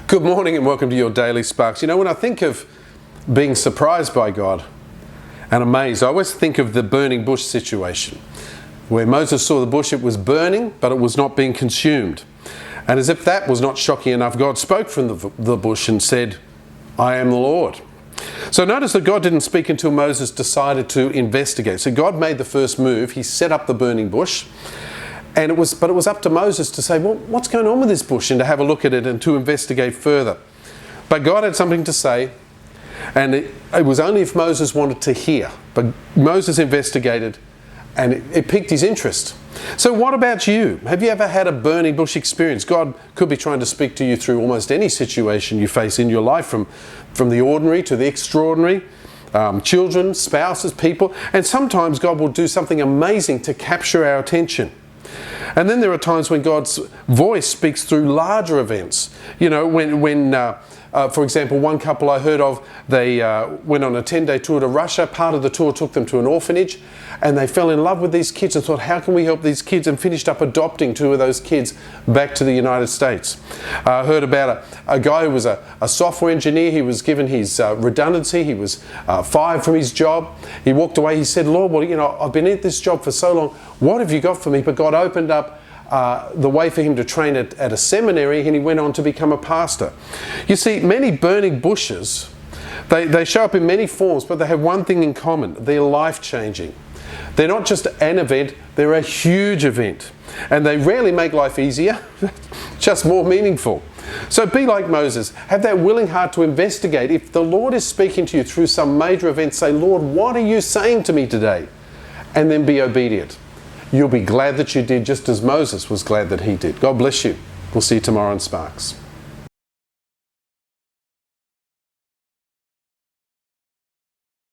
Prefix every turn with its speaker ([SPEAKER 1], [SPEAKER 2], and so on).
[SPEAKER 1] Good morning and welcome to your Daily Sparks. You know, when I think of being surprised by God and amazed, I always think of the burning bush situation, where Moses saw the bush, it was burning, but it was not being consumed. And as if that was not shocking enough, God spoke from the bush and said, "I am the Lord." So notice that God didn't speak until Moses decided to investigate. So God made the first move. He set up the burning bush. And it was up to Moses to say, well, what's going on with this bush? And to have a look at it and to investigate further. But God had something to say, and it was only if Moses wanted to hear. But Moses investigated, and it piqued his interest. So what about you? Have you ever had a burning bush experience? God could be trying to speak to you through almost any situation you face in your life, from the ordinary to the extraordinary. Children, spouses, people. And sometimes God will do something amazing to capture our attention. And then there are times when God's voice speaks through larger events. You know, when for example, one couple I heard of, they went on a 10-day tour to Russia. Part of the tour took them to an orphanage, and they fell in love with these kids and thought, how can we help these kids? And finished up adopting 2 of those kids back to the United States. I heard about a guy who was a software engineer. He was given his redundancy. He was fired from his job. He walked away. He said, Lord, well, you know, I've been at this job for so long. What have you got for me? But God opened up the way for him to train at a seminary, and he went on to become a pastor. You see, many burning bushes, they show up in many forms, but they have one thing in common. They're life-changing. They're not just an event, they're a huge event. And they rarely make life easier, just more meaningful. So be like Moses. Have that willing heart to investigate. If the Lord is speaking to you through some major event, say, Lord, what are you saying to me today? And then be obedient. You'll be glad that you did, just as Moses was glad that he did. God bless you. We'll see you tomorrow on Sparks.